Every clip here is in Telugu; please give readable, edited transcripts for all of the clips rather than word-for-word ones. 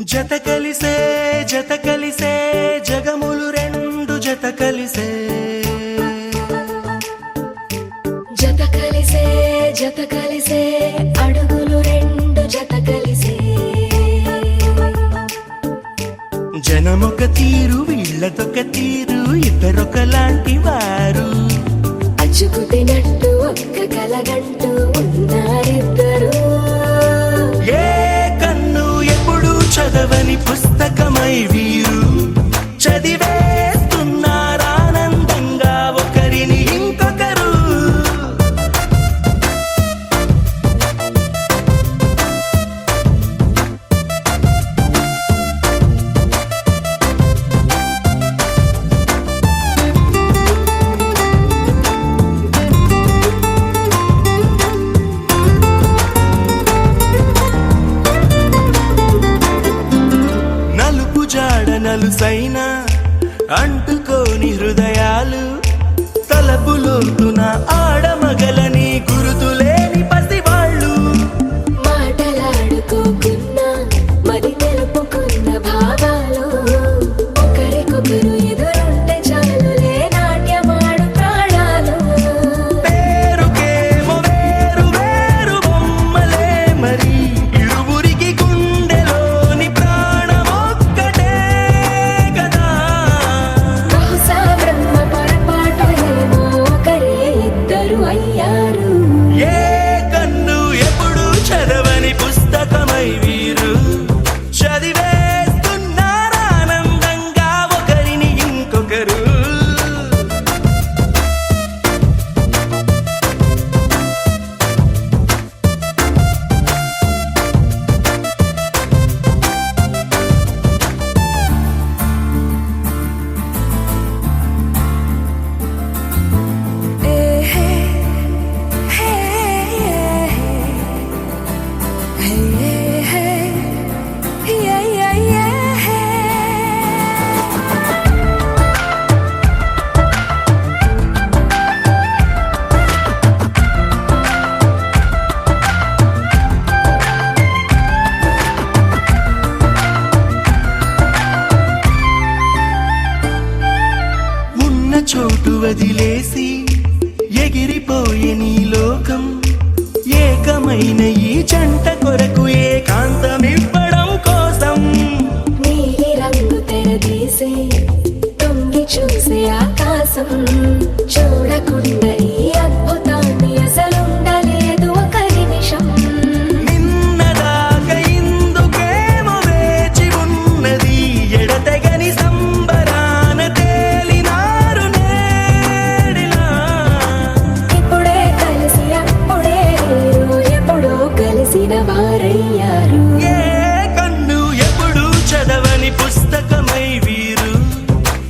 జత కలిసే జగములు రెండు జత కలిసే అడుగులు రెండు జత కలిసే జనమొక తీరు వీళ్ళదొక తీరు ఇద్దరొకలాంటి వారు అచ్చుకుతినట్టు ఒక్క కలగంటూ ఉన్నారిద్దరు ఏ కన్ను ఎప్పుడు చదవని పుస్తకమై వీరు చదివేస్తున్నారానందంగా ఒకరిని ఇంకొకరు నలుసైనా అంటుకోని హృదయాలు తలపులోతున ఆడమగలని గురుతులేని పసివాళ్ళు మాటలాడుకోకున్నా మరి తెలుపుకున్న భావాలు ఒకరికొకరు ఎదురుంటే చాలులే నాట్యమాడు ప్రాణాలు పేరుకేమో వేరు వేరు బొమ్మలే మరి ఇరువురికి గుండెలోని ప్రాణమొక్కటే కదా బహుశా బ్రహ్మ పొరపాటు ఏమో ఒకరే ఇద్దరు అయ్యారు ఏ కన్ను ఎప్పుడు చదవని పుస్తకమై వీరు చదివేస్తున్నారానందంగా ఒకరిని ఇంకొకరు ఉన్న చోటు వదిలేసి ఎగిరిపోయే నీ లోకం ఏకమైన ఈ జంట కొరకు ఏకాంతమివ్వడం కోసం నీలి రంగు తెరదీసే తొంగి చూసే ఆకాశం చూడకుండా ఈ అద్భుతాన్ని అసలుండలేదు ఒక నిమిషం నిన్నదాకా ఇందుకేమో వేచి ఉన్నది ఎడతెగని సంబరాన తేలినారు నేడిలా ఇప్పుడే కలిసి అప్పుడే లేరు ఎప్పుడో కలిసిన వారయ్యారు ఏ కన్ను ఎప్పుడు చదవని పుస్తకమై వీరు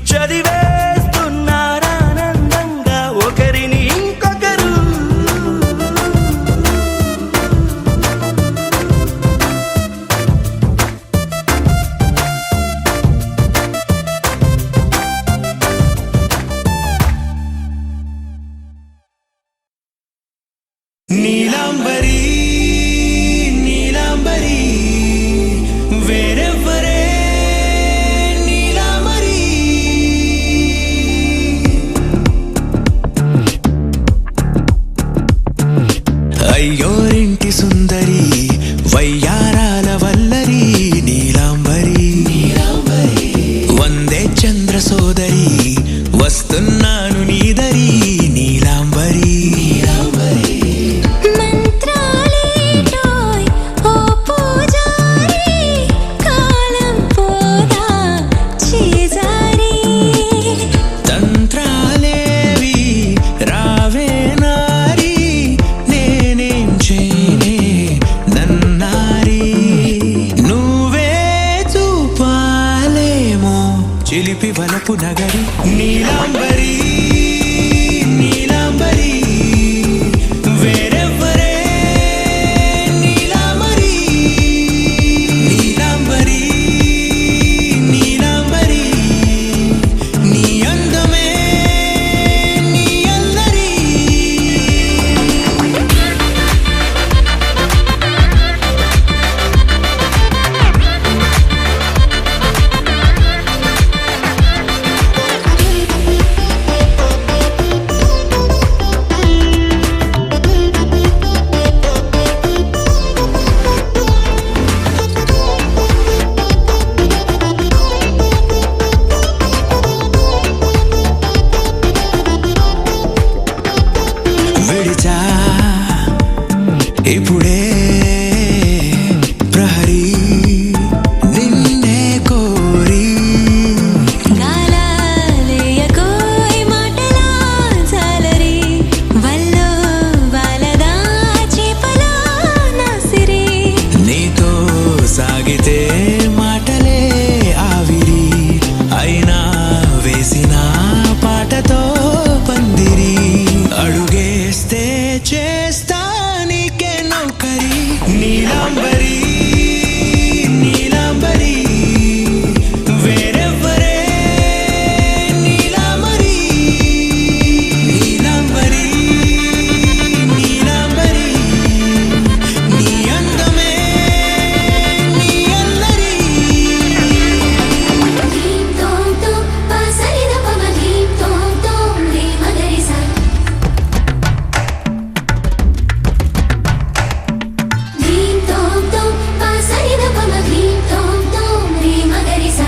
చదివేస్తున్నారానందంగా ఒకరిని ఇంకొకరు నీలాంబరి నీలాంబరి వేరెవ్వరే నీలాంబరి అయ్యోరింటి సుందరి వయ్యారాల వల్లరి నీలాంబరి వందే చంద్ర సోదరి వస్తున్నాను నీదరి నీలాంబరి మంత్రాలేటోయ్ ఓ పూజారి కాలం పోదా చేజారి తంత్రాలేవి రావే నారి నేనేం చేయనే నన్నారి నిలిచా ఇప్పుడే ప్రహరీ నిన్నే కోరి గాలాలేయకోయ్ మాటలా జాలరి వల్లో వాలదా చేపలా నాసిరి నీతో సాగితే మాటలే ఆవిరి అయినా వేసిన పాటతో పందిరి అడుగేస్తే చేస్తా నీకే నౌకరి నీలాంబరి నీలాంబరి వేరెవ్వరే నీలాంబరి నీలాంబరి నీలాంబరి నీ అందమే నీ అల్లరి ధీం తోం తోం పాసరిద పమ ధీం తోం తోం రే మగరిసా ధీం తోం తోం పాసరిద పమ ధీం తోం తోం రే మగరిసా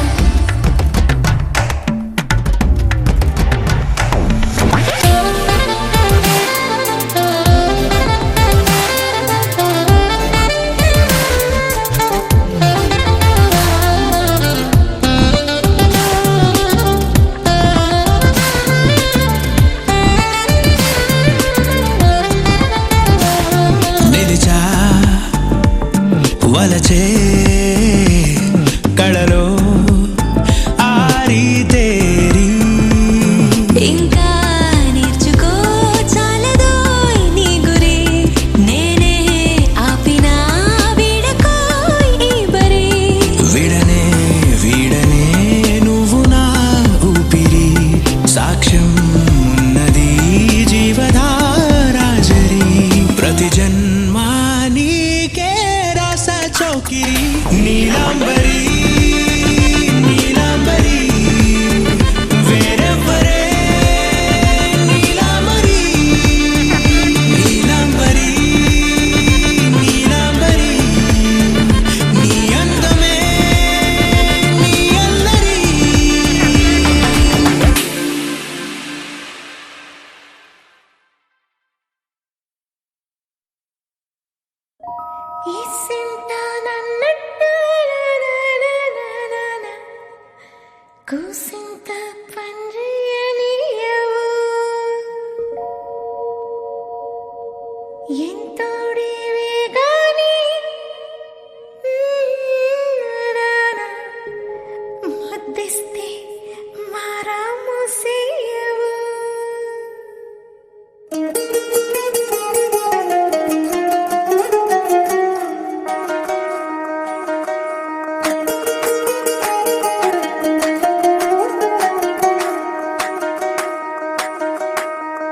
నిలిచా వలచే కళలో ఆరి తేరి ఇంకా నేర్చుకో చాలదోయ్ నీ గురి నేనే ఆపినా వీడకోయ్ ఈ బరి విడనే వీడనే నువ్వు నా ఊపిరి సాక్ష్యం ఉన్నది జీవధారాజరి ప్రతి జన్మా నీకే రాస చౌకిరి నీలాంబరి నీలాంబరి వేరెవ్వరే నీలాంబరి నీలాంబరి నీలాంబరి నీ అందమే నీ అల్లరి ఇసింత నన్నట్టు కూసింత పంజయనియవు ఎంతోడివే గాని ముద్దిస్తే మారాము సేయవు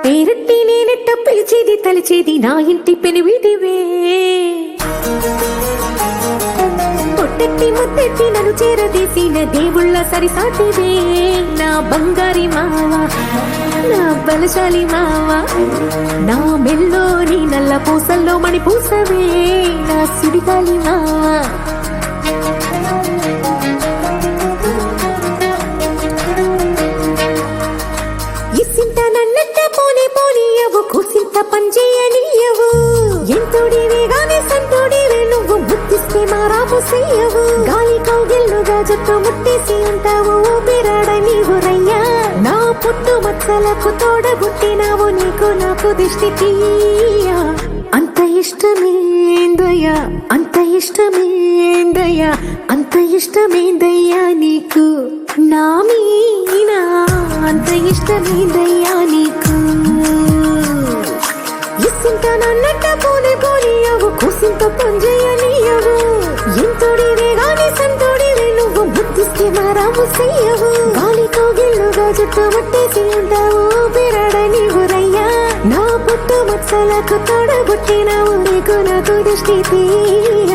పేరెత్తి నేనెట్ట పిలిచేది తలిచేది నా ఇంటి పెనివిటివే పొట్టెట్టి ముద్దెట్టి నన్ను చేరదీసిన దేవుళ్ళ సరిసాటివే నా బంగారి మావ నా బలశాలి మావ నా మెల్లోని నల్ల పూసల్లో మణి పూసవే నా సుడిగాలి మావ ఇసింత నన్నట్ట పోనీ పోనీయవు కూసింత పంజేయనియవు ఎంతోడివే గాని సంతోడివే నువ్వు ముద్దిస్తే మారాము చెయ్యవు గాలి కౌగిల్లుగా జట్టు ముట్టేసి ఉంటావు ఊపిరాడ నీవు రయ్యా నా పుట్టు మచ్చలకు తోడబుట్టినావు నీకు నాకు దిష్టి తీయ అంత ఇష్టమేందయ్యా అంత ఇష్టమేందయ్యా అంత ఇష్టమేందయ్యా నీకు నా మీనా అంత ఇష్టమేందయ్యా నీకు ఇసింత నన్నట్ట పోనీ పోనీయవు కూసింత పంజేయనియవు ఎంతోడివే గాని సంతోడివే నువ్వు ముద్దిస్తే మారాము చెయ్యవు గాలి కౌగిల్లుగా జుట్టు ముట్టేసి ఉంటావు ఊపిరాడ నీవు రయ్యా నా పుట్టు మచ్చలకు తోడబుట్టినావు నీకు నాకు దిష్టి తీయ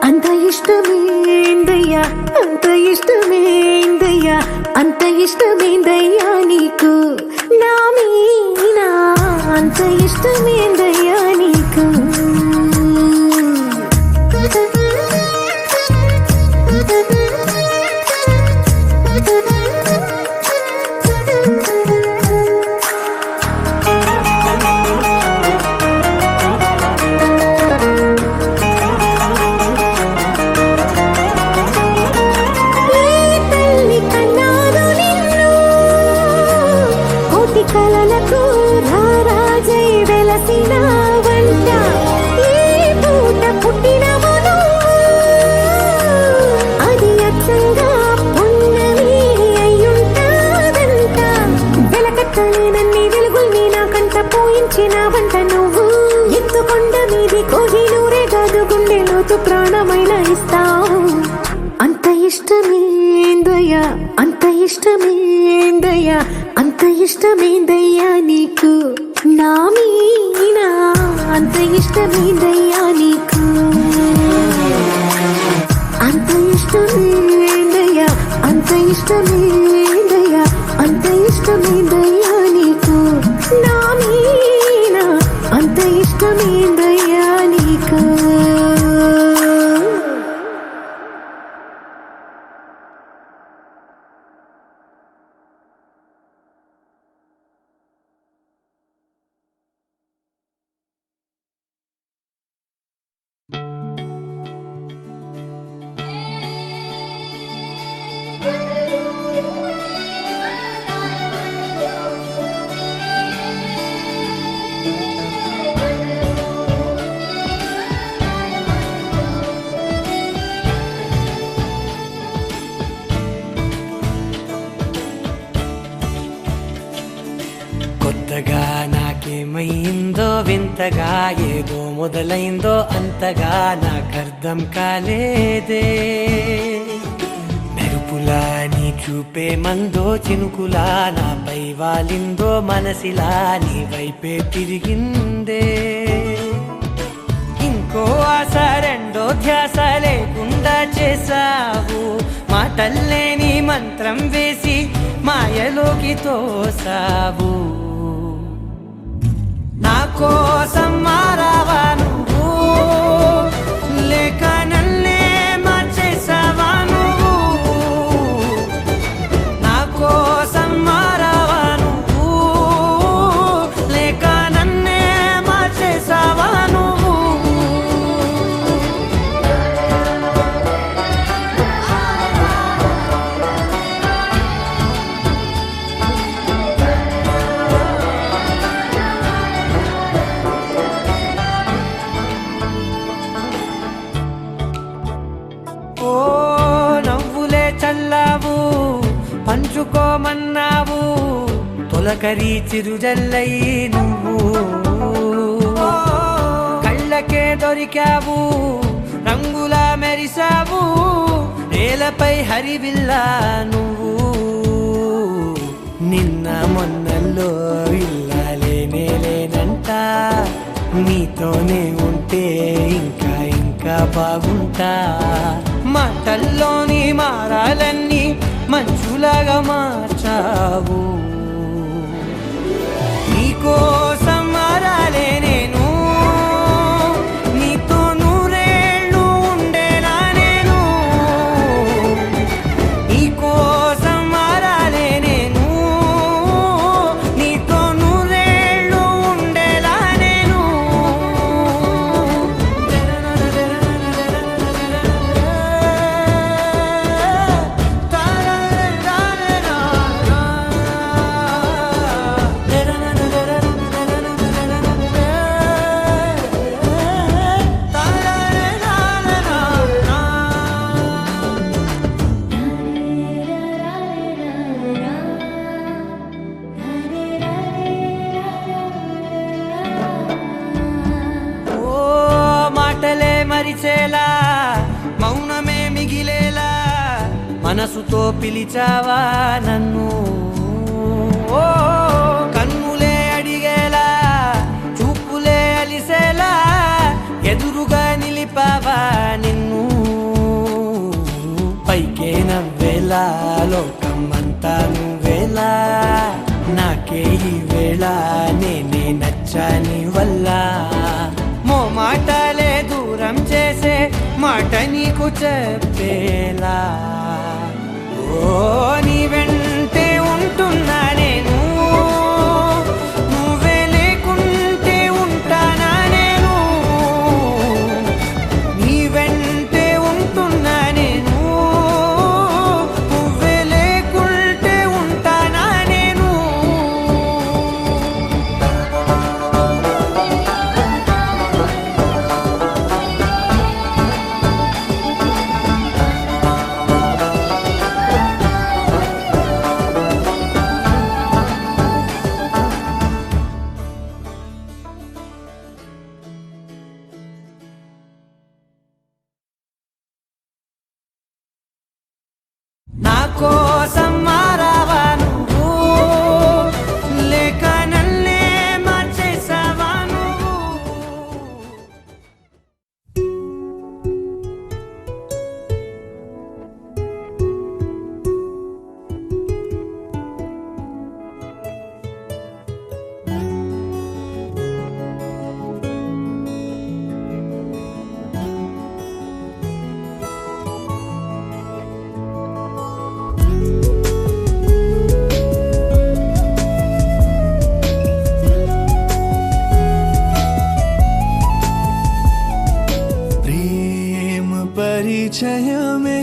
అంత ఇష్టమేందయ్యా అంత ఇష్టమేందయ్యా అంత ఇష్టమేందయ్యా నీకు నా మీనా అంత ఇష్టమేందయ్యా నీకు వెలసిన వంట ఏ పూట పుట్టినవో నువ్వు అది అచ్చంగా పున్నమి అయ్యుంటాదంట వెలకట్టలేనన్ని వెలుగుల్ని నాకంట పోయించిన వంట నువ్వు ఎత్తుకొండ మీది కోహినూరే కాదు గుండెలోతు ప్రాణమైన ఇస్తావు అంత ఇష్టమేందయ్యా అంత ఇష్టమేందయ్యా అంత ఇష్టమేందయ్యా నీకు నా మీనా అంత ఇష్టమేందయ్యా నీకు అంత ఇష్టమేందయ్యా అంత ఇష్టమేందయ్యా అంత ఇష్టమేందయ్యా నీకు నా మీనా అంత ఇష్టమేందయ్యా నీకు కొత్తగా నాకేమైందో వింతగా ఏదో మొదలైందో అంతగా నాకర్థం కాలేదే మెరుపులా నీ చూపే మందో చినుకులా నాపై వాలిందో మనసిలా నీ వైపే తిరిగిందే ఇంకో ఆశ రెండో ధ్యాస లేకుండా చేసావు మాటల్లేని మంత్రం వేసి మాయలోకి తోసావు నా కోసం మారావా నువ్వు లేక నన్నే మార్చేసావా నువ్వు నా కోసం మారావా నువ్వు లేక నన్నే మార్చేసావా నువ్వు ఓ నవ్వులే చల్లావు పంచుకోమన్నావు తొలకరి చిరుజల్లై నువ్వు కళ్ళకే దొరికావు రంగులా మెరిసావు నేలపై హరివిల్లా నువ్వు నిన్న మొన్నల్లో ఇల్లాలేనే లేనంట నీతోనే ఉంటే ఇంకా ఇంకా బాగుంటా మాటల్లోని మారాలన్నీ మంచులాగా మార్చావు నీకోసం మారాలే నేను నీతో నూరేళ్ళు ఉండేనా నేను నీకోసం మారాలే నేను నీతో నూరేళ్ళు ఉండేలా నేను మాటలే మరిచేలా మౌనమే మిగిలేలా మనసుతో పిలిచావా నన్ను ఓ కన్నులే అడిగేలా చూపులే అలిసేలా ఎదురుగా నిలిపావా నిన్ను పైకే నవ్వేలా లోకమంతా నువ్వేలా నాకే ఈ వేళ నేనే నచ్చాని వల్ల మాటలే దూరం చేసే మాట నీకు చెప్పేలా ఓ నీ వెంటే ఉంటున్నా నేను నువ్వే లేకుంటే ఉంటానా నేను నీ వెంటే ఉంటున్నా నేను నువ్వే లేకుంటే ఉంటానా నేను నా కోసం మారావా నువ్వు, లేక నన్నే మార్చేసావా నువ్వు. ప్రేమ పరిచయమే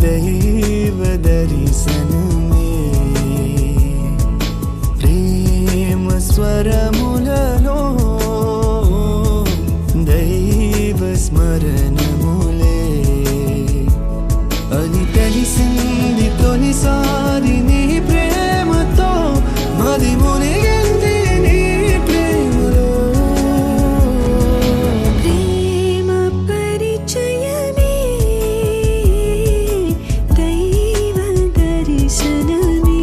దైవ దర్శనమే, ప్రేమ స్వరములలో దైవ స్మరణములే అని తెలిసింది తొలిసారి నీ ప్రేమతో, మది మునిగింది నీ ప్రేమలో. ప్రేమ పరిచయమే దైవ దర్శనమే,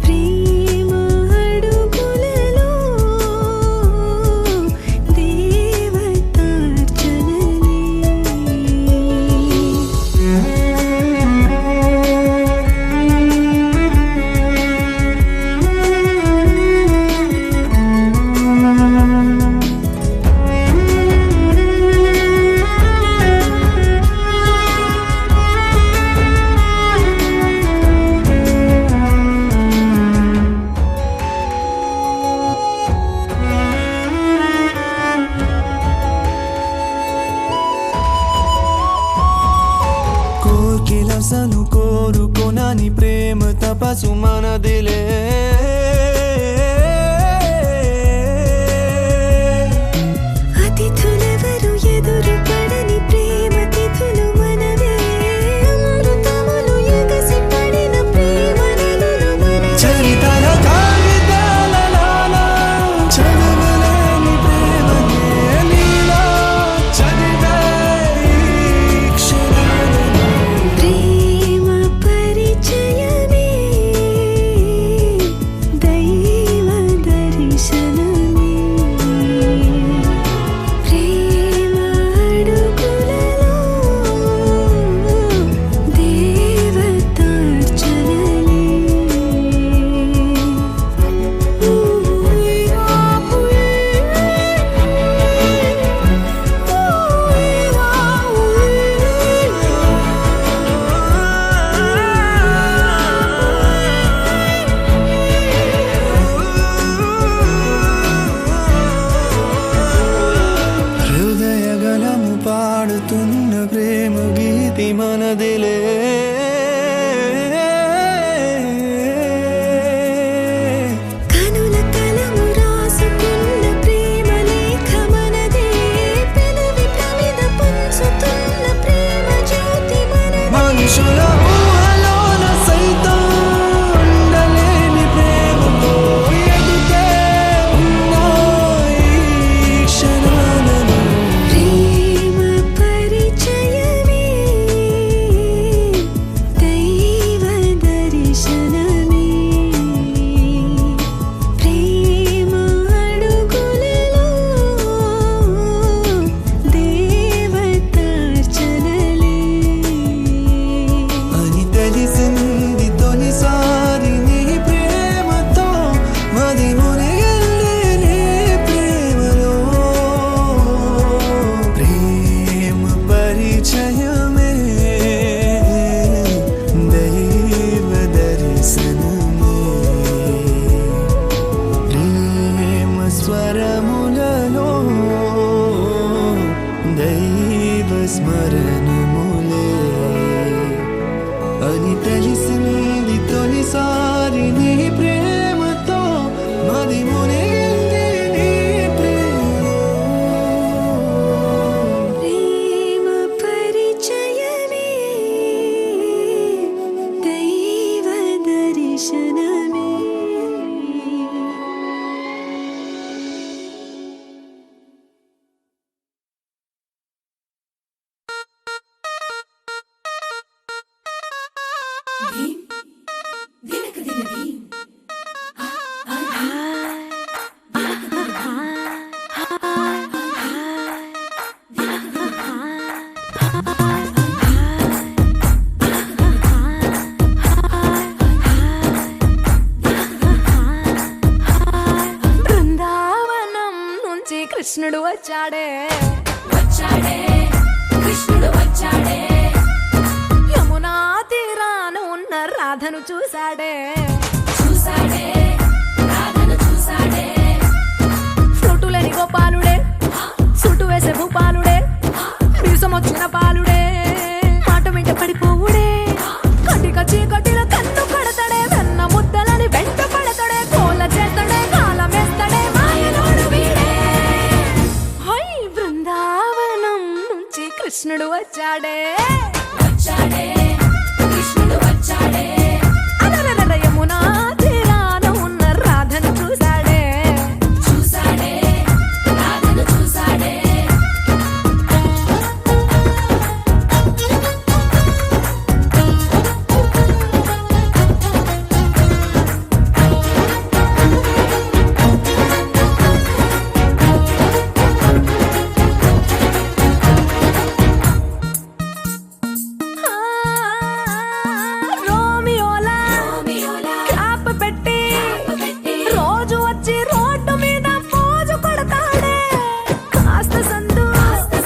ప్రేమ అడుగులలో కోకిలసను కోరుకొనని ప్రేమ తపసు మనదిలే, అతిథులెవరు ఎదురు పడని ప్రేమ తిథులు మనవే, అమృతములు ఎగసి పడిన ప్రేమ నదులు మనవే. చరితల కాగితాలలో చదవలేని ప్రేమనే నీలో చదివే ఈ క్షణాలలో. ప్రేమ పరిచయమే కృష్ణుడు వచ్చాడే వచ్చాడే కృష్ణుడు వచ్చాడే యమునా తీరాన ఉన్న రాధను చూశాడే చూసాడే రాధను చూసాడే ఫ్లూటులేని గోపాలుడే సుటు వేసే భూపాలుడే మీసమొచ్చిన పాలుడే మాట వెంట పడిపోవుడే కటిక చీకటిలో కన్ను పడతాడే వెన్న ముద్దలని వెంట పడతాడే కోల చేతడే కాలమేస్తాడే మాయలోడు వీడే హై బృందావనం నుంచి కృష్ణుడు వచ్చాడే వచ్చాడే కృష్ణుడు వచ్చాడే అలరల యమునా తీరాన ఉన్న రాధను చూశాడే చూసాడే రాధను చూసాడే ఆ, రోమియోలా రోమియోలా క్యాప్ పెట్టి పెట్టి రోజు వచ్చి రోడ్డు మీద పోజు కొడతాడే కాస్త సందు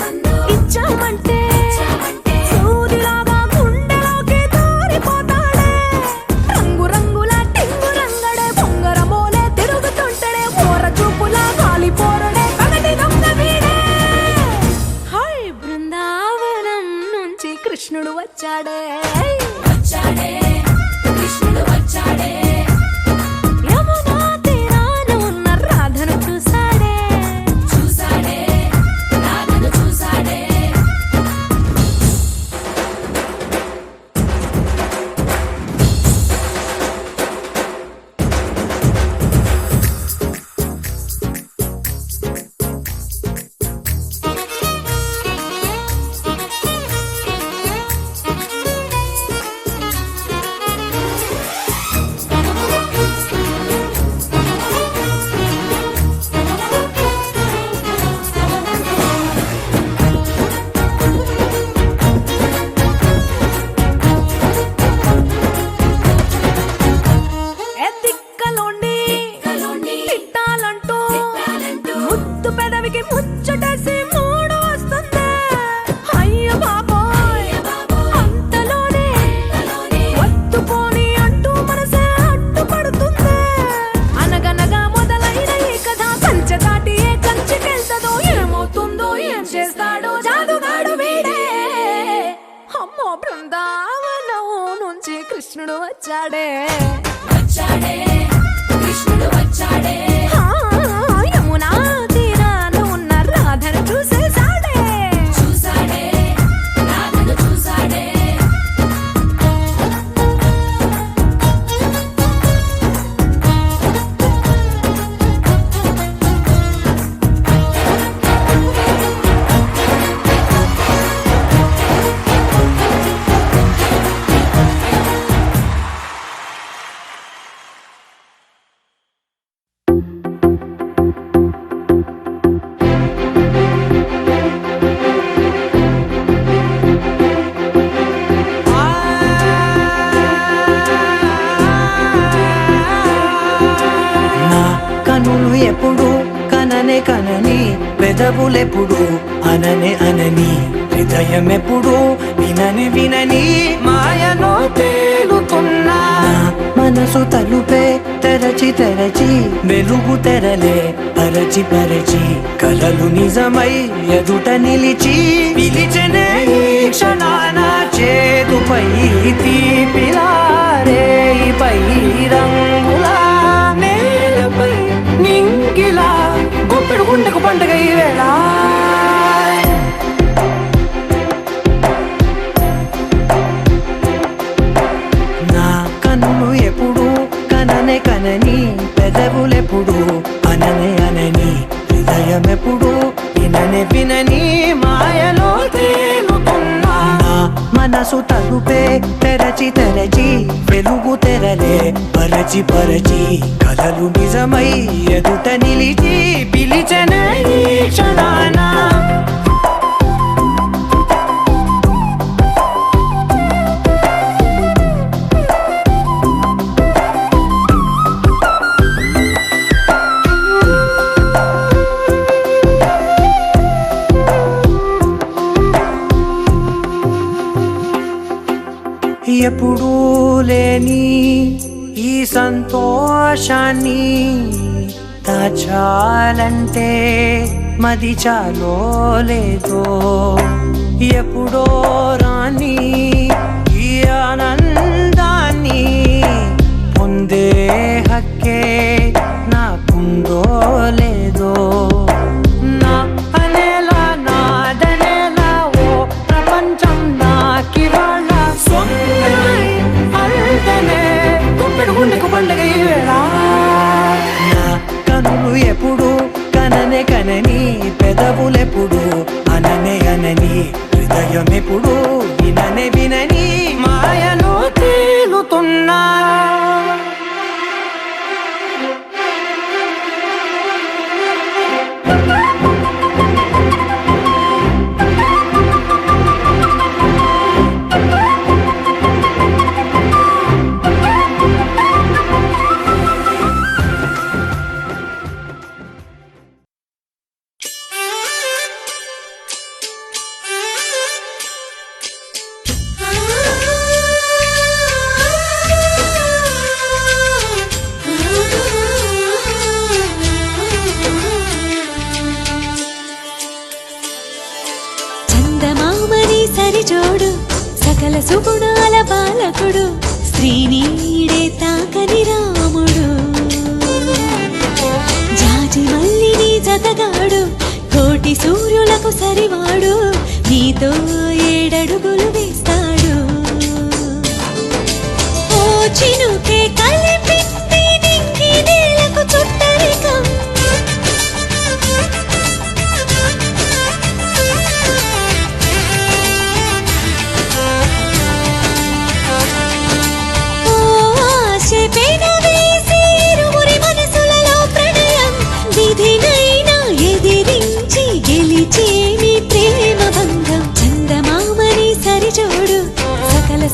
సందు ఇచ్చామంటే ఇచ్చామంటే సూదిలాగా గుండెలోకి దూరిపోతాడే రంగు రంగుల టింగు రంగడే బొంగరమోలే తిరుగుతుంటడే ఓర చూపులా కాలిపోరడే పగటి దొంగ వీడే హై బృందావనం నుంచి కృష్ణుడు వచ్చాడే వచ్చాడే కృష్ణుడు వచ్చాడే యమునా తీరాన ఉన్న రాధను చూశాడే చూసాడే రాధను చూసాడే ఎత్తిక్కలోండి కలోండి తిట్టాలంటూ తిట్టాలంటూ ముద్దు పెదవికి ముచ్చటేసి మూడు వస్తుంది అయ్య బాబోయ్ అంతలోనే ఒత్తుకోని అంటూ మనసే అడ్డుపడుతుంది అనగనగా మొదలైన ఈ కథ కంచె దాటి ఏ కంచెకెళ్తదో ఏమవుతుందో ఏం చేస్తాడో జాదుగాడు వీడే అమ్మో బృందావనం నుంచి కృష్ణుడు వచ్చాడే వచ్చాడే కృష్ణుడు వచ్చాడే ఆ, యమునా తీరాన ఉన్న రాధను చూసేశాడే చూసాడే రాధను చూసాడే నా కనులు ఎప్పుడు కననే కనని పెదవులెప్పుడు అననే అనని హృదయం ఎప్పుడు వినని వినని మాయలో తేలుతున్నా నా మనసు తలుపే తెరచి తెరచి వెలుగు తెరలే పరచి పరచి కలలు నిజమై ఎదుట నిలిచి పిలిచెనే ఈ క్షణాన చేదుపై తీపిలారే పై రంగులా నేలపై నింగిలా గుప్పెడు గుండెకు పండుగ ఈ వేళ నా కన్నులు ఎప్పుడు కననే కనని పెదవులెప్పుడు అననే అనని హృదయం ఎప్పుడు విననే వినని మాయలో తేలుతున్నా నా మనసు తలుపే తెరచి తెరచి వెలుగు తెరలే పరచి పరచి కలలు నిజమై ఎదుట నిలిచి పిలిచెనే ఈ క్షణాన ఎప్పుడూ లేని ఈ సంతోషాన్ని దాచాలంటే మది చాలో లేదో ఎప్పుడో రాని ఈ ఆనందాన్ని పొందే హక్కే నాకుందో లేదో నా అనేలా నాదనేలా ఓ ప్రపంచం నాకివాళ్ళ సొంతమై అల్దనే గుప్పెడు గుండెకు పండగ ఈ వేళ నా కనులు ఎప్పుడు కననే కనని పెదవులెప్పుడు అననే అనని హృదయం ఎప్పుడు విననే వినని మాయను తేలుతున్నా సరిజోడు సకల సుగుణాల బాలకుడు శ్రీనీడే తాకని రాముడు జాజి మల్లిని జతగాడు కోటి సూర్యులకు సరివాడు నీతో 7 అడుగులు వేస్తాడు ఓ చినుకే కలిపింది నింగి నేలకు చుట్టరికం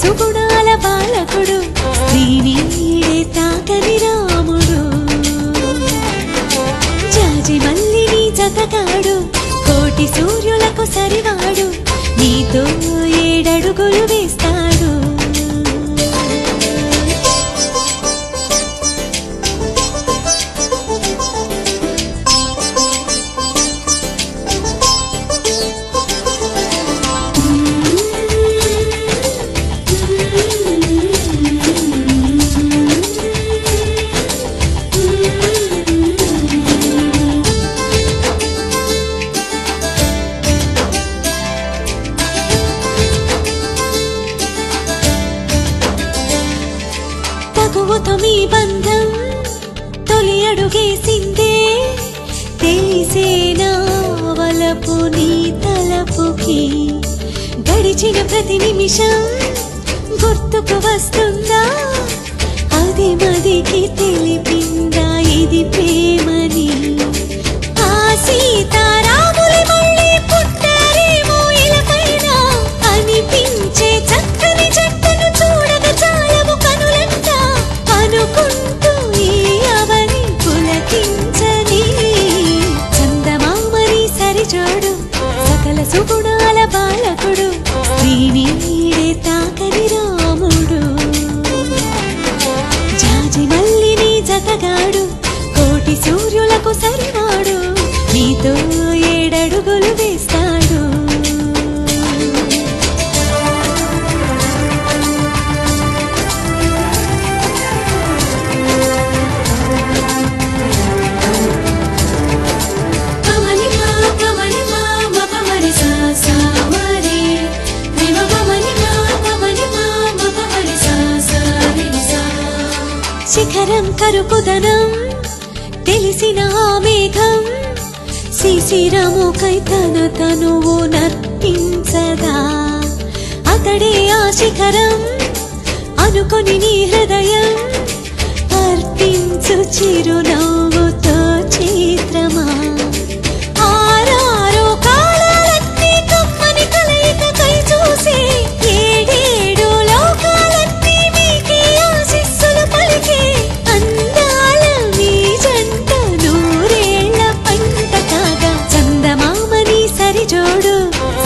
సుగుణాల బాలకుడు శ్రీనీడే తాకని రాముడు జాజి మల్లిని జతగాడు కోటి సూర్యులకు సరివాడు నీతో 7 అడుగులు వేస్తాడు మీ బంధం తొలి అడుగేసిందే తెలిసేనా వలపు నీ తలపుకి గడిచిన ప్రతి నిమిషం గుర్తుకు వస్తుందా అది మదికి తెలిపిందా ఇది ప్రేమని ఆ సీతారాములు మళ్ళీ పుట్టారేమో ఇలపైన అనిపించే చక్కని జట్టును చూడగా చాలము కనులంట అనుకుంటూ ఈ అవని పులకించని చందమామని సరిజోడు సకల సుగుణాల బాలకుడు శ్రీనీడే తాకని రాముడు జాజి మల్లిని జతగాడు కోటి సూర్యులకు సరివాడు నీతో 7 అడుగులు వేస్తాడు శిఖరం కరుకుదనం తెలిసిన ఆ మేఘం శిశిరముకై తన తనువు నర్పించదా అతడే ఆ శిఖరం అనుకొని నీ హృదయం అర్పించు చిరునవ్వుతో చిత్రమా ఆరారో కాలాలన్నీ కమ్మని కలయికకై చూసే 7 లోకాలన్నీ మీకే ఆశీస్సులు పలికే అందాల మీ జంట 100 ఏళ్ల పంట కాగా చందమామని సరిజోడు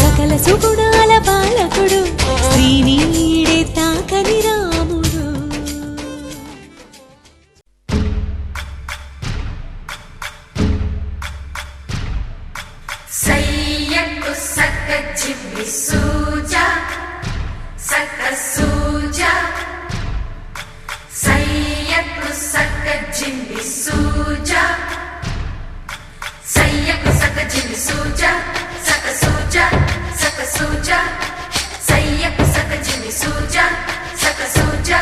సకల సుగుణాల బాలకుడు శ్రీనీడే తాకని చిమ్మి సూజా సక సూజా సయ్యకు సక జిమ్మి సూజా సయ్యకు సక జిమ్మి సూజా సక సూజా సక సూజా సయ్యకు సక జిమ్మి సూజా సక సూజా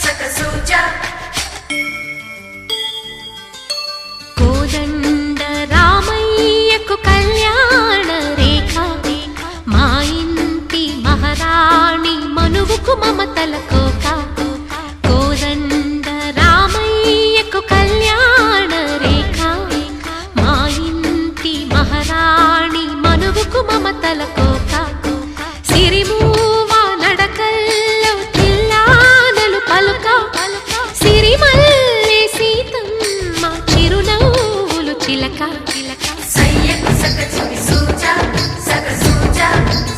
సక సూజా కోదండ రామయ్యకు కళ్యాణ రేఖ మా ఇంటి మహారాణి మనువుకు మమతల కోక కోదండ రామయ్యకు కళ్యాణ రేఖ మా ఇంటి మహారాణి మనువుకు మమతల కోక సిరిమూవ నడకల్లో తిల్లానలు పలుక సిరిమల్లె సీతమ్మ చిరునవ్వులు చిలక సయ్యకు సక జిమ్మి సూజా సక సూజా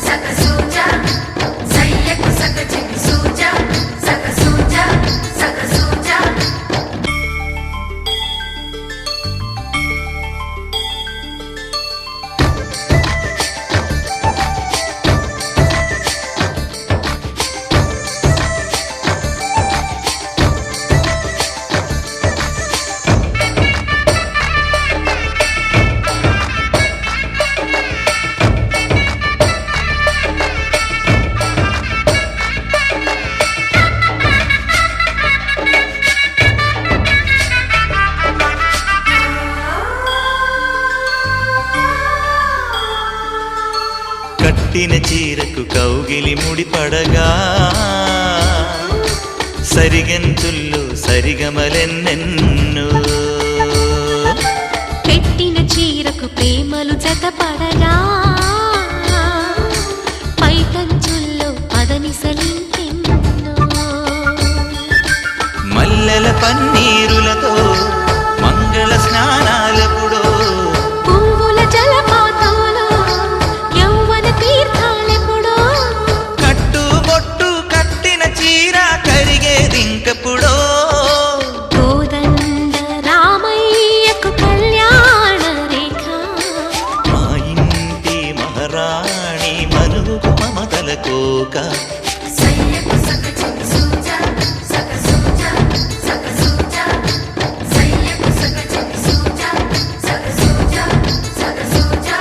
సక సూజా సయ్యకు సక జిమ్మి సూజా సక సూజా సక సూజా కట్టిన చీరకు కౌగిలి ముడిపడగా సరిగంతుల్లో సరిగమలెన్నెన్నో పెట్టిన చీరకు ప్రేమలు జతపడగా పైకంచుల్లో పదనిసలింకెన్నో మల్లెల పన్నీరులతో మంగళ స్నానాలపుడో పువ్వుల జలపాతంలో యౌవన తీర్థాలెప్పుడో కట్టుబొట్టు కట్టిన చీర కరిగేదింకపుడో కోదండ రామయ్యకు కళ్యాణ రేఖ మా ఇంటి మహారాణి మనువుకు మమతల కోక సయ్యకు సక జిమ్మి సూజా సక సూజా సక సూజా సయ్యకు సక జిమ్మి సూజా సక సూజా సక సూజా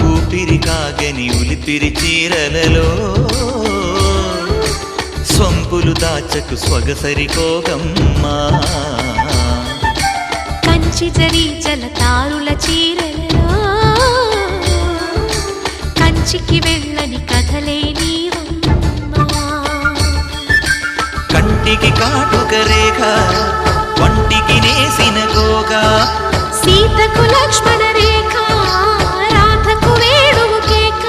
ఊపిరి కాగని ఉలిపిరి చీరలలో సొంపులు దాచకు స్వగసరి కోగమ్మా కంచి జరి జలతారుల చీరలలో కంచికి వెళ్ళని కథలే నీవమ్మా కంటికి కాటుక రేఖ వంటికి నేసిన గోగా సీతకు లక్ష్మణ రేఖ రాధకు వేణువు కేక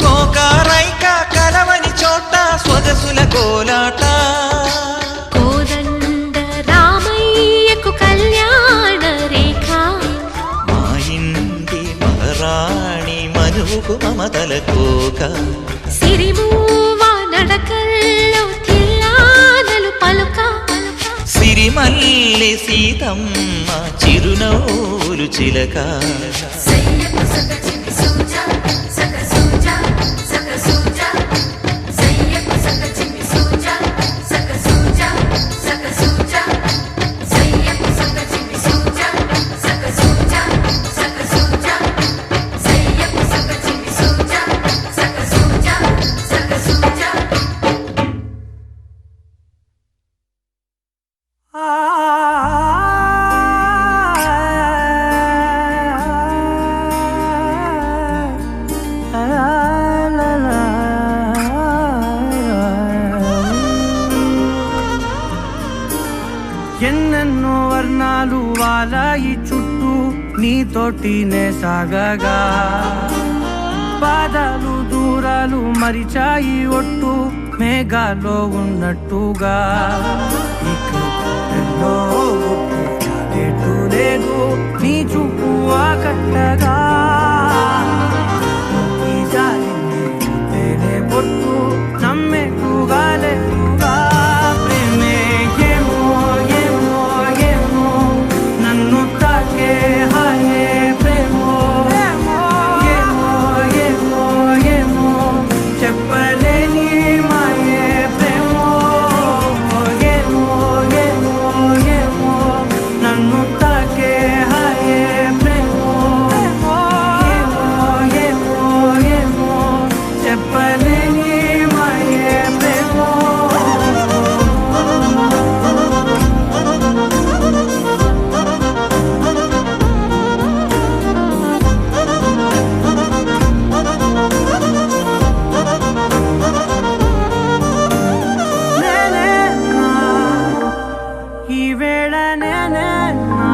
కోకారైక కలవని చోట స్వగసుల కోలాట కోదండ రామయ్యకు కళ్యాణ రేఖ మా ఇంటి మహారాణి మనువుకు మమతల కోక సిరిమూవ నడకల్లో తిల్లానలు పలుక సిరిమల్లె సీతమ్మ చిరునవ్వులు చిలక సయ్యకు సక జిమ్మి సూజా సక సూజా సక సూజా సయ్యకు సక జిమ్మి సూజా సక సూజా సక సూజా సయ్యకు సక జిమ్మి సూజా సక సూజా సక సూజా సయ్యకు సక జిమ్మి సూజా సక సూజా సక సూజా ఆ హిమాలయ చుట్టూ నీతోటినే సాగగా పాదాలు దూరాలు మరిచాయి ఒట్టు మేఘాలో ఉన్నట్టుగా ఇక ఎన్నో ఒట్టు చాలేటు లేదు నీ చూపు ఆకట్టగా ఈ జాలిని చూస్తేనే పొట్టు నమ్మేట్టుగా లేదుగా ప్రేమే ఏమో ఏమో ఏమో నన్ను తాకే హాయే ప్రేమో ఏమో ఏమో ఏమో చెప్పలేని మాయే ప్రేమో ఏమో ఏమో ఏమో నన్ను తాకే హాయే ప్రేమో ఏమో ఏమో ఏమో చెప్పలేని మాయే ప్రేమో నేనేనా ఈ వేళ నేనేనా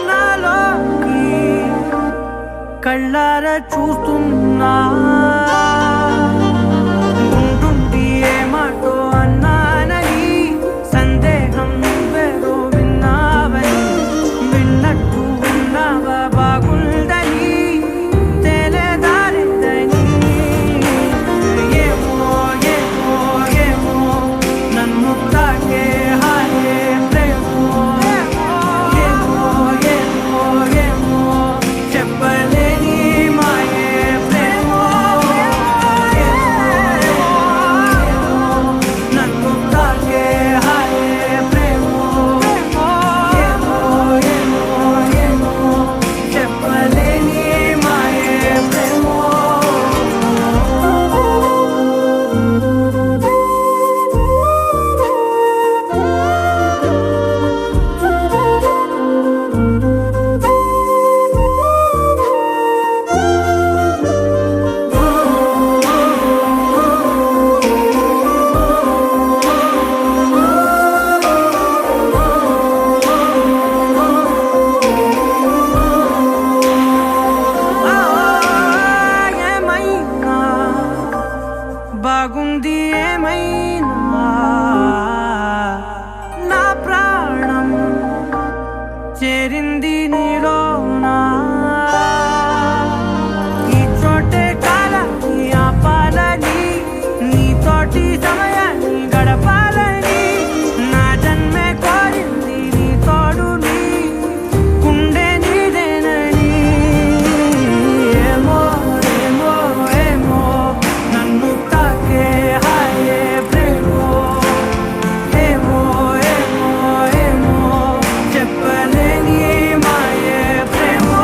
నాలోకి కళ్ళారా చూస్తున్నా ఉంటుండి ఏ మాటో అన్నానని సందేహం నువ్వేదో విన్నావని విన్నట్టు ఉన్నావా బాగుందని తెలియదారిద్దని ఏమో ఏమో ఏమో నన్ను తాకే హాయే ప్రేమో ఏమో ఏమో ఏమో చెప్పలేని మాయే ప్రేమో నన్ను తాకే హాయే ప్రేమో ఏమో ఏమో ఏమో చెప్పలేని మాయే ప్రేమో ఏమైనా బాగుంది ఏమైనా నా ప్రాణం చేరింది నీలోనా ఈ చోటే కాలాన్ని ఆపాలని నీతోటి సమయాన్ని గడపాలని నా జన్మే కోరింది నీ తోడుని గుండె నీదేనని ఏమో ఏమో ఏమో నన్ను తాకే హాయే ప్రేమో ఏమో ఏమో ఏమో చెప్పలేని మాయే ప్రేమో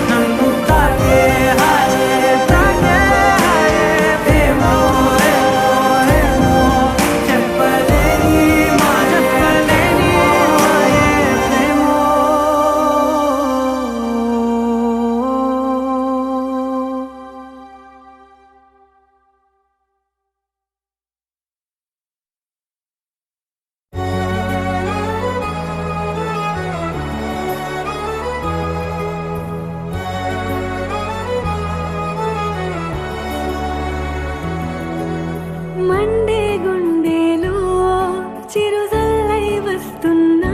నన్ను తాకే హాయే ప్రేమో ఏమో ఏమో చెప్పలేని మాయే ప్రేమో మండే గుండెలో చిరుజల్లై వస్తున్నా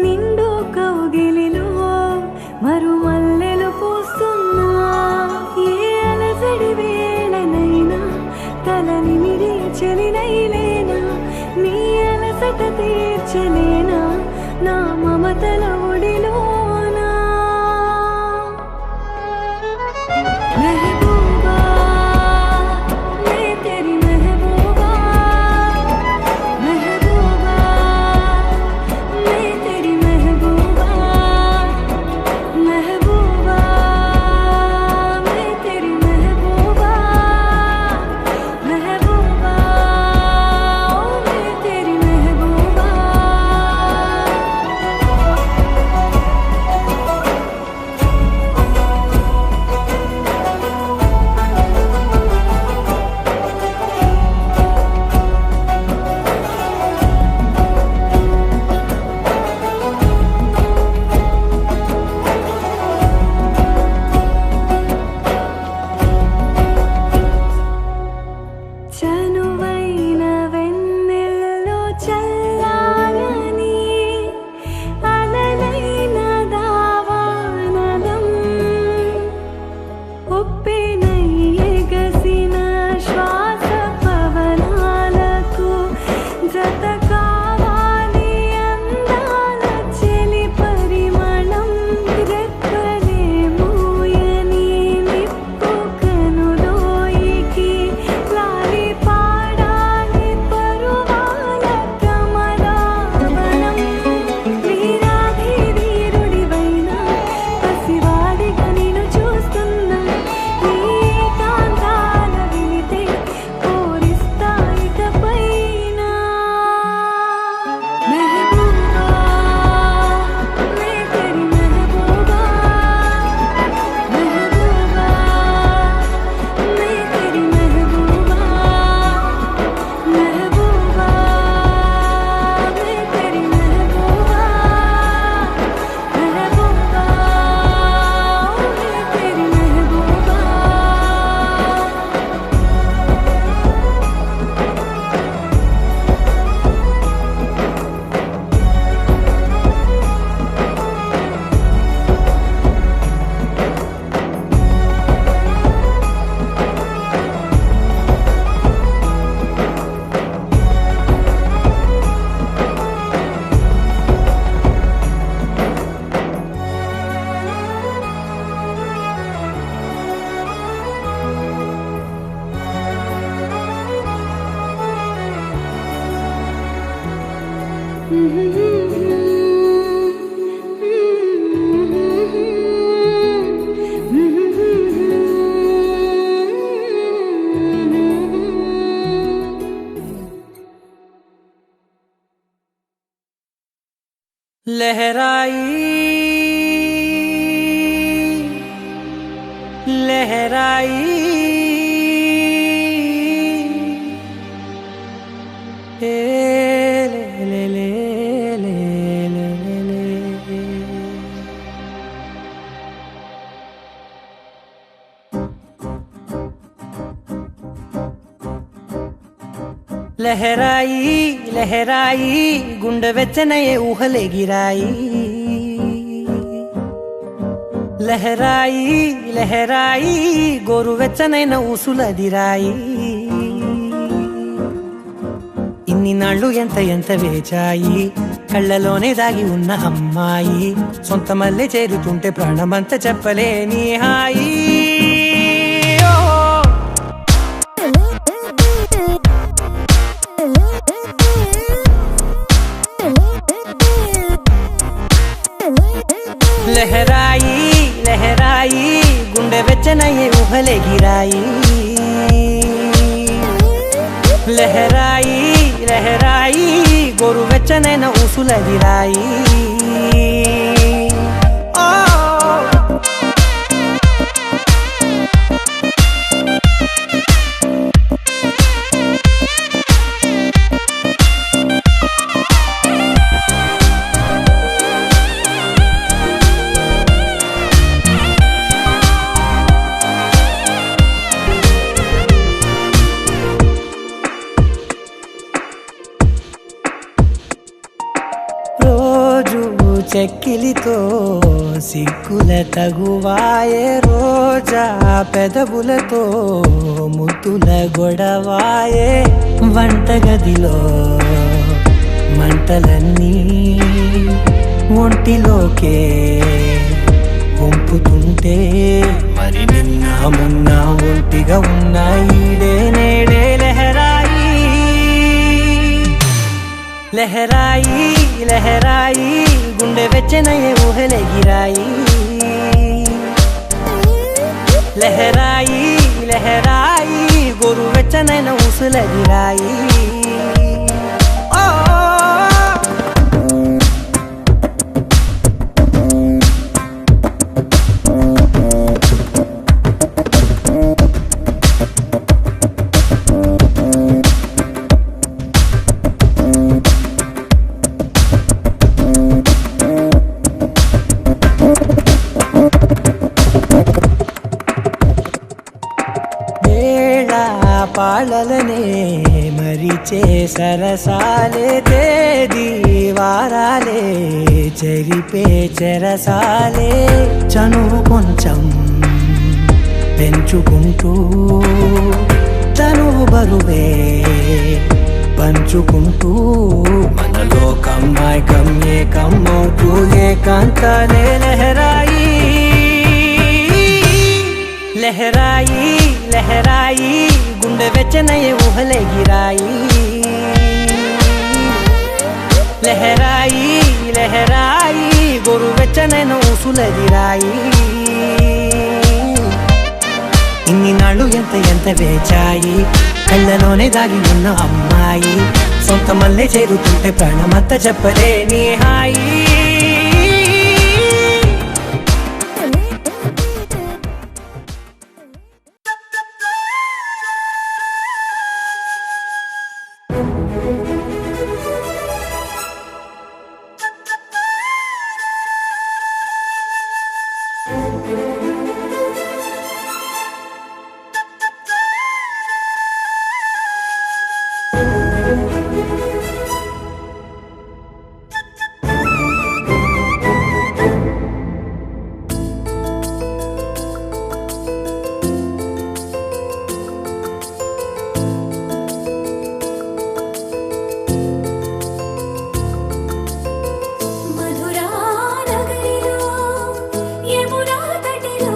నిండు కౌగిలిలో మరుమల్లెలు పూస్తున్నా ఏ అలసడి వేళనైనా తలని మిరి చెలినైలేనా నీ అలసట తీర్చలేనా నా మమతల ఒడిలోనా మెహబూబా मैं तेरी महबूबा महबूबा मैं तेरी महबूबा महबूबा मैं तेरी महबूबा महबूबा ओ मैं तेरी महबूबा लहराई लहराई ए ले ले ले ले ले ले लहराई लहराई गुंड వెచ్చనయే ఊహలే గిరాయి లహరాయి లహరాయి గోరు వెచ్చనైన ఊసులదిరాయి ఇన్ని నాళ్ళు ఎంత ఎంత వేచాయి కళ్ళలోనే దాగి ఉన్న అమ్మాయి సొంత మల్లె చేరుతుంటే ప్రాణమంత చెప్పలేని హాయి लहराई लहराई गुंडे వెచ్చనయే ఊహలే గిరాయి లహరాయి లహరాయి గోరు వెచ్చనైన ఊసులదిరాయి చెక్కిలితో సిక్కుల తగువాయే రోజా పెదవులతో ముద్దుల గొడవాయే వంటగదిలో మంటలన్నీ ఒంటిలోకే వంపుతుంటే మరి నిన్న మొన్న ఒంటిగా ఉన్న ఈడే నేడే లహరాయి లహరాయి లహరాయి గుండె వెచ్చనయే ఊహలే గిరాయి లహరాయి లహరాయి గోరు వెచ్చనైన ఊసులదిరాయి పాలలనే మరిచే సరసాలే తేదీ వారాలే చెరిపే చెరసాలే చనువు కొంచెం పెంచుకుంటూ తనువు బరువే పంచుకుంటూ మనలో కమ్మాయికం ఏకమవుతూ ఏకాంతాలే లహరాయి లహరాయి లహరాయి గుండె వెచ్చనయే ఊహలే గిరాయి లహరాయి లహరాయి గోరు వెచ్చనైన ఊసులదిరాయి ఇన్ని నాళ్ళు ఎంత ఎంత వేచాయి కళ్ళలోనే దాగి ఉన్న అమ్మాయి సొంత మల్లె చేరుతుంటే ప్రాణమంత చెప్పలేని హాయి మధురా నగరిలో యమునా తటిలో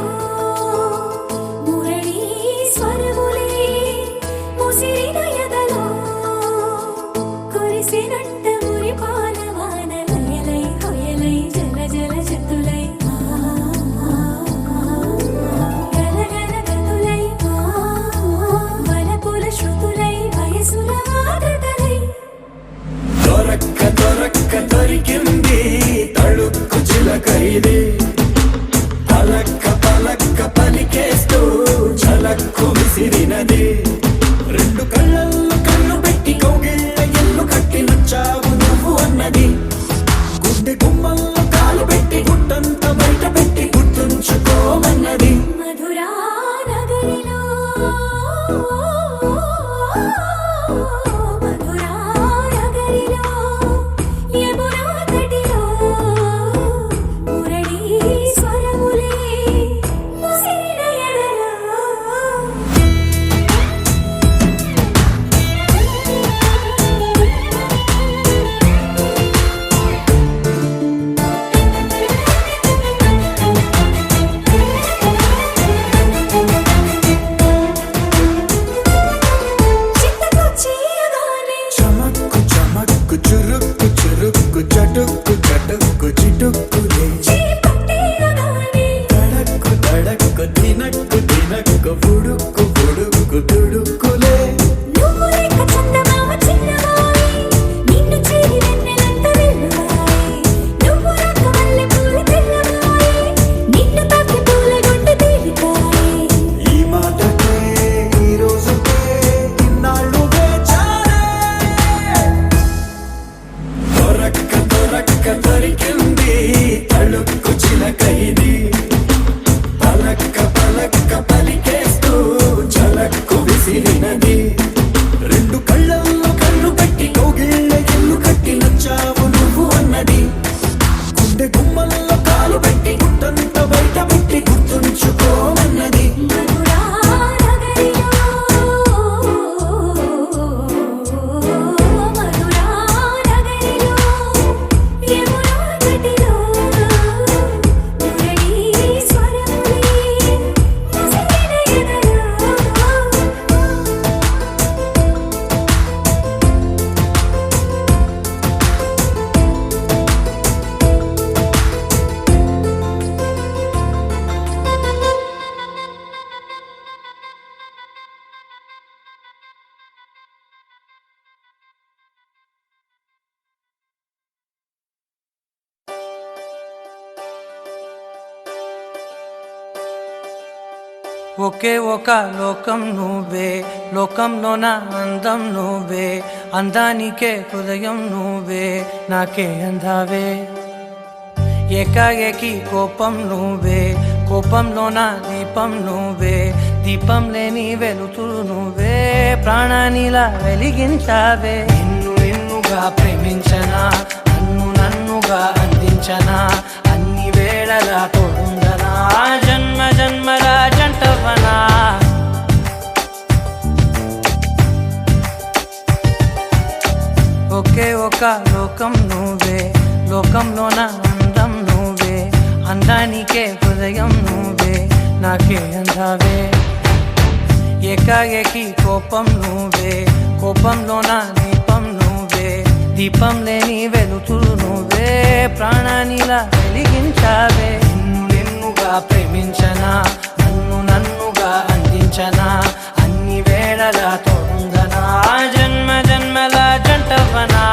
మధురా నగరిలో మధురా నగరిలో యమునా తటిలో మురళీ స్వరములే ముసిరిన ఎడలో చిత్తకొచ్చేయగానే చమక్కు చమక్కు చురుక్కు చురుక్కు చటుక్కు చటుక్కు చిటుక్కులే చేపట్టేయగానే తడక్కు తడక్కు తినక్కు తినక్కు బుడుక్కు బుడుక్కు తుడుక్కులే నువ్వు లేక చందమామ చిన్నవాయి నిన్ను చేరి వెన్నెలంత వెల్లువాయి నువ్వు రాక మల్లె పూల తెల్లవాయి నిన్ను తాకి పూల గుండె తేలికాయి ఈ మాటకే ఈ రోజుకే ఇన్నాళ్ళు వేచానే దొరక్క దొరక్క దొరికింది తళుక్కు చిలక ఇది పలక్క పలక్క పలికేస్తూ చలక్కు విసిరినది రెండు కళ్ళల్లో కళ్ళు పెట్టి కౌగిళ్ళ ఇల్లు కట్టి నచ్చావు నువ్వు అన్నది గుండె గుమ్మల్లో కాలు పెట్టి గుట్టంత బయట పెట్టి గుర్తుంచుకోమన్నది మధురా నగరిలో మధురా నగరిలో యమునా తటిలో మురళీ స్వరములే ముసిరిన ఎదలో ఒకే ఒక లోకం నువ్వే లోకంలో నా అందం నువ్వే అందానికే హృదయం నువ్వే నాకే అందావే ఏకాఏకి కోపం నువ్వే కోపంలో నా దీపం నువ్వే దీపం లేని వెలుతురు నువ్వే ప్రాణానిలా వెలిగించావే నిన్ను నిన్నుగా ప్రేమించనా నన్నుగా అందించనా అన్ని వేళలా తోడుందనా జన్మ జన్మల జంటవనా ఒకే ఒక లోకం నువ్వే లోకంలో నా అందం నువ్వే అందానికే హృదయం నువ్వే నాకే అందావే ఏకాఏకి కోపం నువ్వే కోపంలో నా దీపం నువ్వే దీపం లేని వెలుతురు నువ్వే ప్రాణానిలా వెలిగించావే నిన్ను నిన్నుగా ప్రేమించనా నన్నుగా అందించనా అన్ని వేళలా తోడుందనా జన్మ జన్మల జంటవనా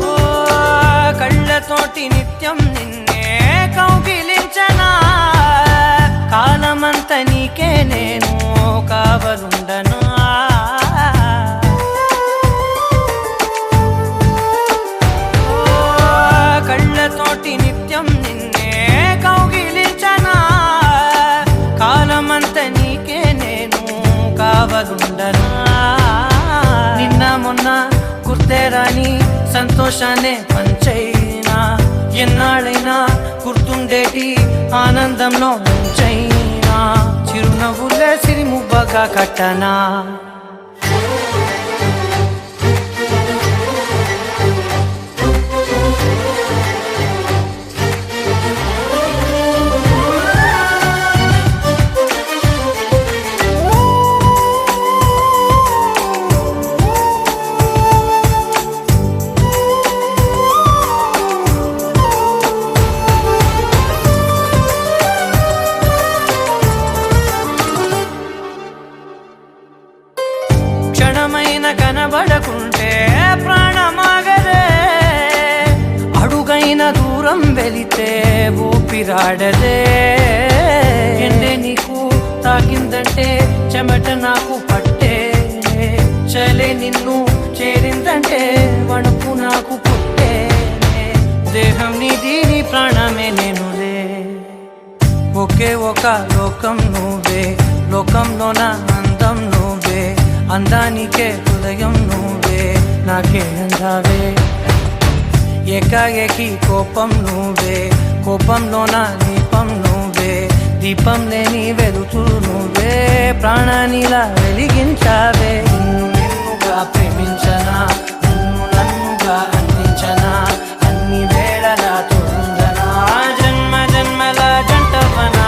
ఓ కళ్ళతోటి నిత్యం నిన్నే కౌగిలించనా కాలమంత నీకే నేను కావలుండనా ఓ కళ్ళతోటి నిత్యం నిన్నే కౌగిలించనా కాలమంత నీకే నేను కావలుండనా నిన్న మొన్న గుర్తే రాని సంతోషాన్ని పంచైనా ఎన్నాళ్ళైనా గుర్తుండేటి ఆనందంలో ముంచైనా చిరునవ్వులే సిరిమువ్వగా కట్టనా క్షణమైన కనబడకుంటే ప్రాణమాగదే అడుగైన దూరం వెళితే ఊపిరాడదే ఎండే నీకు తాకిందంటే చెమట నాకు పట్టే చలే నిన్ను చేరిందంటే వణుకు నాకు పుట్టే దేహం నీది నీ ప్రాణమే నేనులే ఒకే ఒక లోకం నువ్వే లోకంలోన అందం నువ్వే అందానికే హృదయం నువ్వే నాకే అందావే ఏకాఏకి కోపం నువ్వే కోపంలోన దీపం నువ్వే దీపం లేని వెలుతూ నువ్వే ప్రాణానిలా వెలిగించావే నిన్నుగా ప్రేమించనా నిన్ను నన్నుగా అందించనా అన్ని వేళలా తోడుందనా జన్మ జన్మల జంటవనా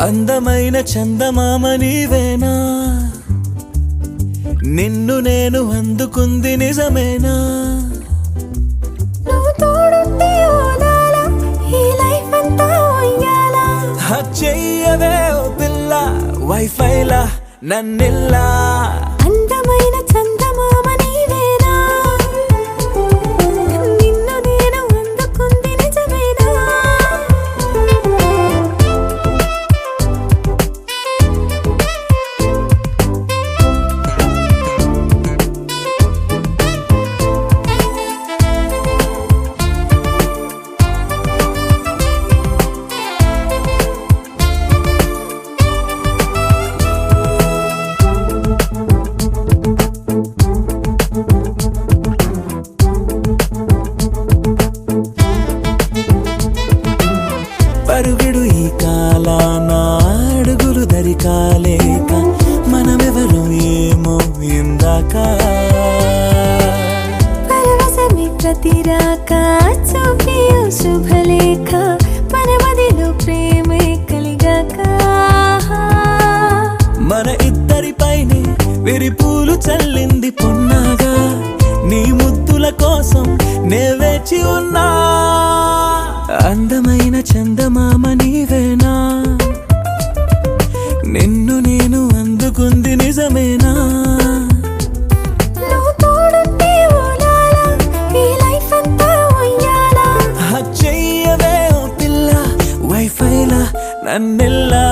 అందమైన చందమామ నీవేనా నిన్ను నేను అందుకుంది నిజమేనా నువ్వు తోడుంటే ఓలాలా ఈ లైఫ్ అంతా ఉయ్యాలా చెయ్యవే ఓ పిల్ల వైఫైలా నన్నిల్లా అందమైన చందమామ నీవేనా నిన్ను నేను అందుకుంది నిజమేనా పరుగుడు ఈ కాలాన అడుగులు దరికాలేక మనమెవరు ఏమో ఇందాక పరవశమే ప్రతిరాక చూపి ఓ శుభలేఖ మన మదిలో ప్రేమే కలిగాక మన ఇద్దరిపైనే విరిపూలు చల్లింది పొన్నాగా నీ ముద్దుల కోసం నే వేచి ఉన్నా అందమైన చందమామ నీవేనా నిన్ను నేను అందుకుంది నిజమేనా నువ్వు తోడుంటే ఓలాలా ఈ లైఫ్ అంతా ఉయ్యాలా చెయ్యవే ఓ పిల్ల వైఫైలా నన్నెల్లా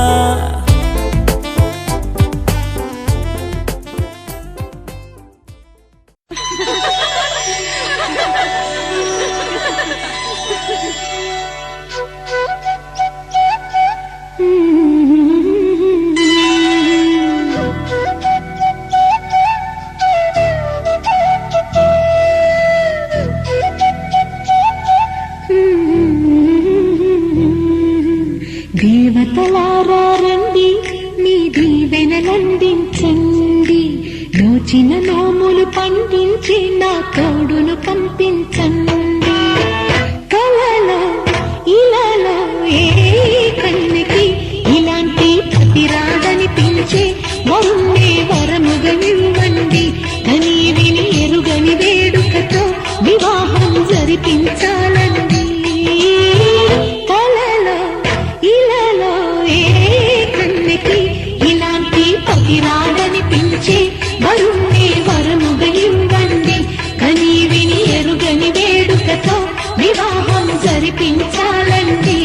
దేవతలారా రండి మీ దీవెనలందించండి నోచిన నోములు పండించి నా తోడును పంపించండి కలలో ఇలాలో ఏ కన్నుకి ఇలాంటి ప్రతి రాదనిపించే వరుణ్ణే వరముగా ఇవ్వండి కని విని ఎరుగని వేడుకతో వివాహం జరిపించాలండి కలలో ఇలాలో ఏ కన్నుకి ఇలాంటి ప్రతి రాదనిపించే వరుణ్ణే వరముగా ఇవ్వండి కని విని ఎరుగని వేడుకతో వివాహం జరిపించాలండి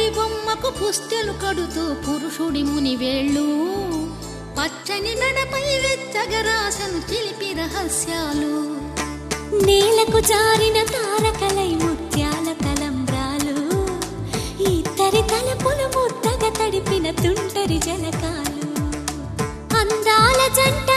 పులి బొమ్మకు పుస్తెలు కడుతూ పురుషుడి ముని వేళ్ళు పచ్చని మెడపై వెచ్చగరాసను చిలిపి రహస్యాలు నేలకు జారిన తారకలై ముత్యాల తలంబ్రాలు ఇద్దరి తలపులు ముద్దగా తడిపిన తుంటరి జలకాలు అందాల జంట